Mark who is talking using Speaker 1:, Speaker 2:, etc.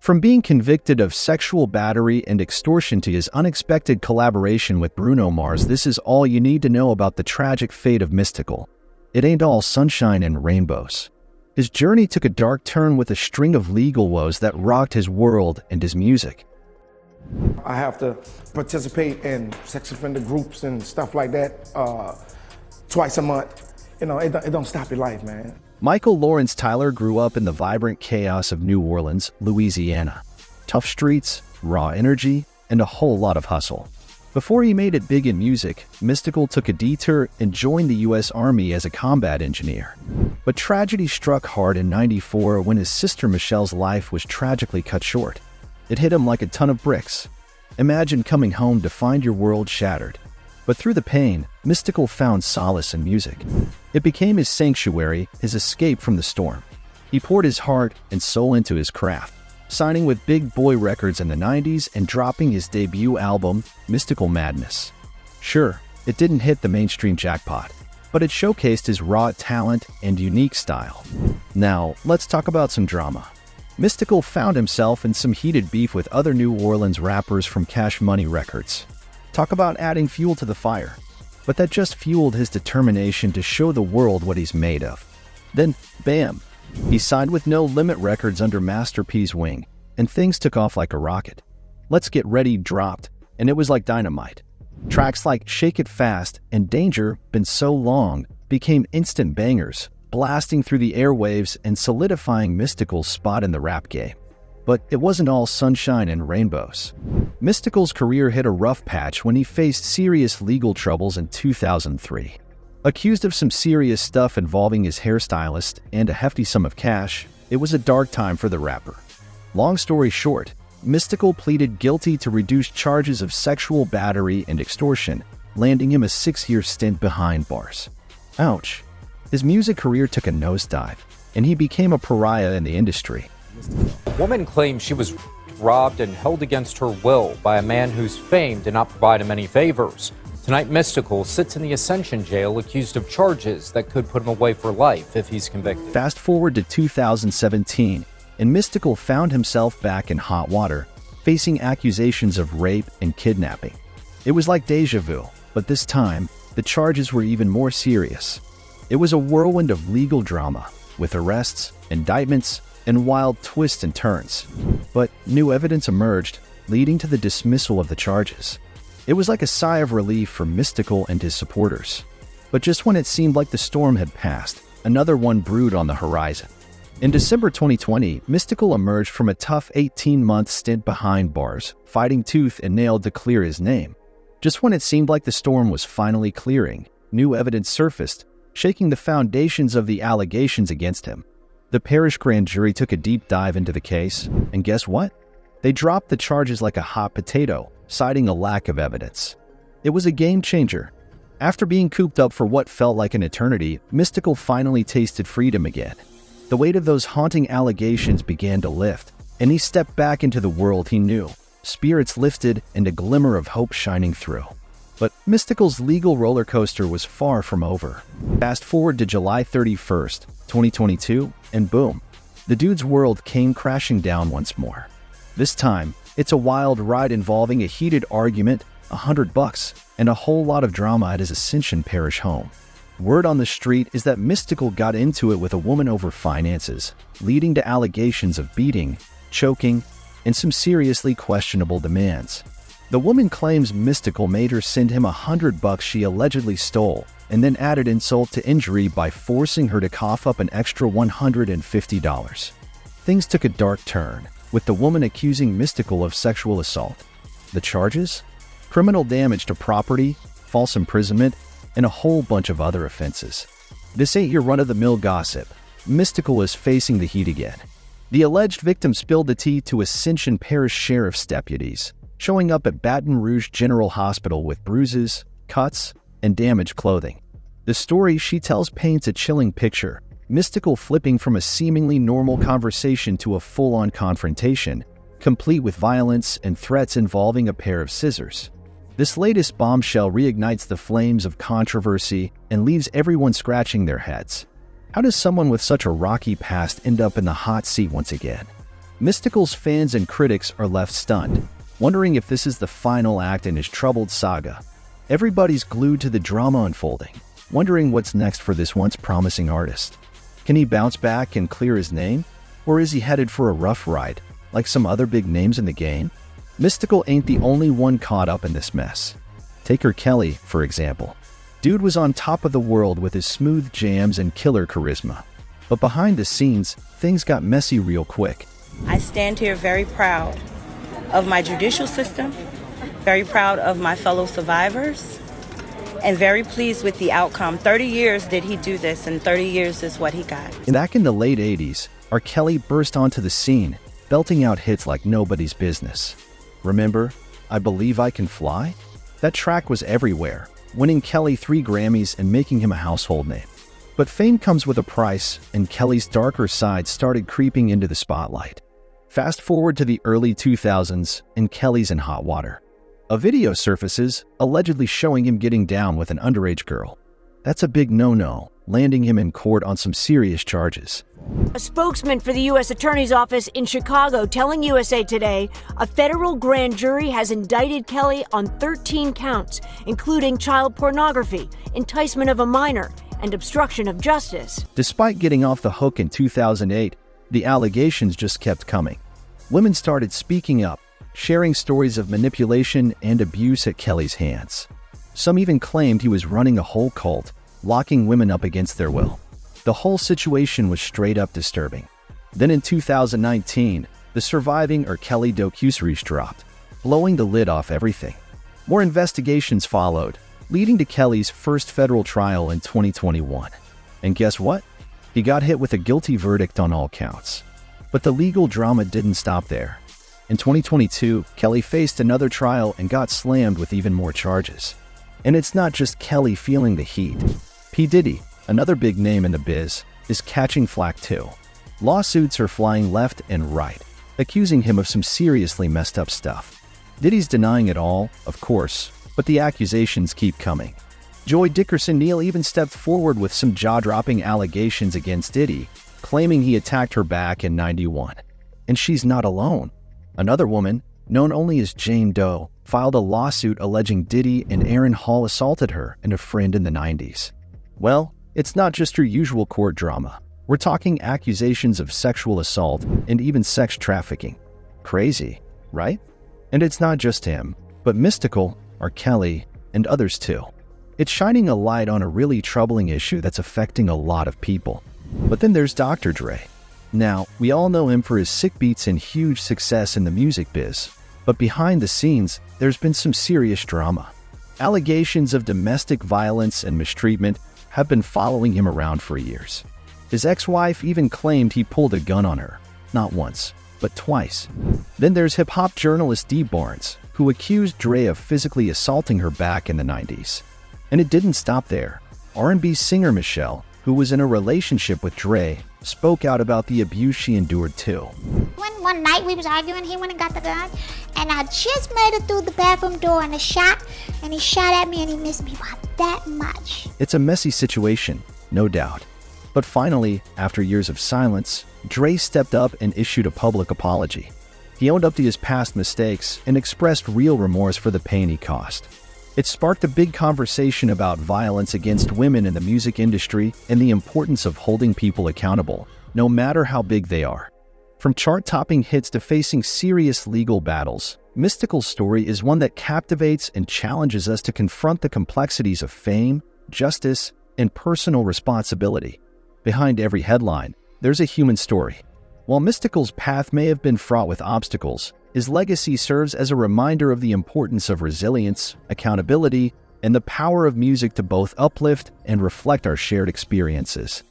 Speaker 1: From being convicted of sexual battery and extortion to his unexpected collaboration with Bruno Mars, this is all you need to know about the tragic fate of Mystikal. It ain't all sunshine and rainbows. His journey took a dark turn with a string of legal woes that rocked his world and his music.
Speaker 2: I have to participate in sex offender groups and stuff like that twice a month. You know, it don't stop your life, man.
Speaker 1: Michael Lawrence Tyler grew up in the vibrant chaos of New Orleans, Louisiana. Tough streets, raw energy, and a whole lot of hustle. Before he made it big in music, Mystikal took a detour and joined the U.S. Army as a combat engineer. But tragedy struck hard in '94 when his sister Michelle's life was tragically cut short. It hit him like a ton of bricks. Imagine coming home to find your world shattered. But through the pain, Mystikal found solace in music. It became his sanctuary, his escape from the storm. He poured his heart and soul into his craft, signing with Big Boy Records in the '90s and dropping his debut album, Mystikal Madness. Sure, it didn't hit the mainstream jackpot, but it showcased his raw talent and unique style. Now, let's talk about some drama. Mystikal found himself in some heated beef with other New Orleans rappers from Cash Money Records. Talk about adding fuel to the fire. But that just fueled his determination to show the world what he's made of. Then, bam, he signed with No Limit Records under Master P's wing, and things took off like a rocket. Let's Get Ready dropped, and it was like dynamite. Tracks like Shake It Fast and Danger, Been So Long, became instant bangers, blasting through the airwaves and solidifying Mystikal's spot in the rap game. But it wasn't all sunshine and rainbows. Mystikal's career hit a rough patch when he faced serious legal troubles in 2003. Accused of some serious stuff involving his hairstylist and a hefty sum of cash, it was a dark time for the rapper. Long story short, Mystikal pleaded guilty to reduced charges of sexual battery and extortion, landing him a 6-year stint behind bars. Ouch. His music career took a nosedive, and he became a pariah in the industry.
Speaker 3: A woman claims she was robbed and held against her will by a man whose fame did not provide him any favors. Tonight, Mystikal sits in the Ascension jail accused of charges that could put him away for life if he's convicted.
Speaker 1: Fast forward to 2017, and Mystikal found himself back in hot water, facing accusations of rape and kidnapping. It was like deja vu, but this time, the charges were even more serious. It was a whirlwind of legal drama, with arrests, indictments, and wild twists and turns. But new evidence emerged, leading to the dismissal of the charges. It was like a sigh of relief for Mystikal and his supporters. But just when it seemed like the storm had passed, another one brewed on the horizon. In December 2020, Mystikal emerged from a tough 18-month stint behind bars, fighting tooth and nail to clear his name. Just when it seemed like the storm was finally clearing, new evidence surfaced, shaking the foundations of the allegations against him. The parish grand jury took a deep dive into the case, and guess what? They dropped the charges like a hot potato, citing a lack of evidence. It was a game changer. After being cooped up for what felt like an eternity, Mystikal finally tasted freedom again. The weight of those haunting allegations began to lift, and he stepped back into the world he knew, spirits lifted and a glimmer of hope shining through. But Mystikal's legal roller coaster was far from over. Fast forward to July 31st, 2022, and boom, the dude's world came crashing down once more. This time, it's a wild ride involving a heated argument, $100, and a whole lot of drama at his Ascension Parish home. Word on the street is that Mystikal got into it with a woman over finances, leading to allegations of beating, choking, and some seriously questionable demands. The woman claims Mystikal made her send him $100 she allegedly stole, and then added insult to injury by forcing her to cough up an extra $150. Things took a dark turn, with the woman accusing Mystikal of sexual assault. The charges? Criminal damage to property, false imprisonment, and a whole bunch of other offenses. This ain't your run-of-the-mill gossip. Mystikal is facing the heat again. The alleged victim spilled the tea to Ascension Parish Sheriff's deputies, showing up at Baton Rouge General Hospital with bruises, cuts, and damaged clothing. The story she tells paints a chilling picture, Mystikal flipping from a seemingly normal conversation to a full-on confrontation, complete with violence and threats involving a pair of scissors. This latest bombshell reignites the flames of controversy and leaves everyone scratching their heads. How does someone with such a rocky past end up in the hot seat once again? Mystikal's fans and critics are left stunned, wondering if this is the final act in his troubled saga. Everybody's glued to the drama unfolding, wondering what's next for this once promising artist. Can he bounce back and clear his name? Or is he headed for a rough ride, like some other big names in the game? Mystikal ain't the only one caught up in this mess. Take R. Kelly, for example. Dude was on top of the world with his smooth jams and killer charisma. But behind the scenes, things got messy real quick.
Speaker 4: I stand here very proud of my judicial system, very proud of my fellow survivors, and very pleased with the outcome. 30 years did he do this, and 30 years is what he got.
Speaker 1: Back in the late 80s, R. Kelly burst onto the scene, belting out hits like nobody's business. Remember, I Believe I Can Fly? That track was everywhere, winning Kelly 3 Grammys and making him a household name. But fame comes with a price, and Kelly's darker side started creeping into the spotlight. Fast forward to the early 2000s, and Kelly's in hot water. A video surfaces, allegedly showing him getting down with an underage girl. That's a big no-no, landing him in court on some serious charges.
Speaker 5: A spokesman for the U.S. Attorney's Office in Chicago telling USA Today a federal grand jury has indicted Kelly on 13 counts, including child pornography, enticement of a minor, and obstruction of justice.
Speaker 1: Despite getting off the hook in 2008, the allegations just kept coming. Women started speaking up, sharing stories of manipulation and abuse at Kelly's hands. Some even claimed he was running a whole cult, locking women up against their will. The whole situation was straight up disturbing. Then in 2019, the surviving R. Kelly docuseries dropped, blowing the lid off everything. More investigations followed, leading to Kelly's first federal trial in 2021. And guess what? He got hit with a guilty verdict on all counts. But the legal drama didn't stop there. In 2022, Kelly faced another trial and got slammed with even more charges. And it's not just Kelly feeling the heat. P. Diddy, another big name in the biz, is catching flack too. Lawsuits are flying left and right, accusing him of some seriously messed up stuff. Diddy's denying it all, of course, but the accusations keep coming. Joy Dickerson-Neal even stepped forward with some jaw-dropping allegations against Diddy, claiming he attacked her back in '91. And she's not alone. Another woman, known only as Jane Doe, filed a lawsuit alleging Diddy and Aaron Hall assaulted her and a friend in the '90s. Well, it's not just your usual court drama. We're talking accusations of sexual assault and even sex trafficking. Crazy, right? And it's not just him, but Mystikal, R. Kelly, and others too. It's shining a light on a really troubling issue that's affecting a lot of people. But then there's Dr. Dre. Now, we all know him for his sick beats and huge success in the music biz. But behind the scenes, there's been some serious drama. Allegations of domestic violence and mistreatment have been following him around for years. His ex-wife even claimed he pulled a gun on her, not once, but twice. Then there's hip-hop journalist Dee Barnes, who accused Dre of physically assaulting her back in the '90s. And it didn't stop there. R&B singer Michelle, who was in a relationship with Dre, spoke out about the abuse she endured too.
Speaker 6: One night we was arguing, he went and got the gun, and I just made it through the bathroom door and he shot at me and he missed me by that much.
Speaker 1: It's a messy situation, no doubt. But finally, after years of silence, Dre stepped up and issued a public apology. He owned up to his past mistakes and expressed real remorse for the pain he caused. It sparked a big conversation about violence against women in the music industry and the importance of holding people accountable, no matter how big they are. From chart-topping hits to facing serious legal battles, Mystikal's story is one that captivates and challenges us to confront the complexities of fame, justice, and personal responsibility. Behind every headline, there's a human story. While Mystikal's path may have been fraught with obstacles, his legacy serves as a reminder of the importance of resilience, accountability, and the power of music to both uplift and reflect our shared experiences.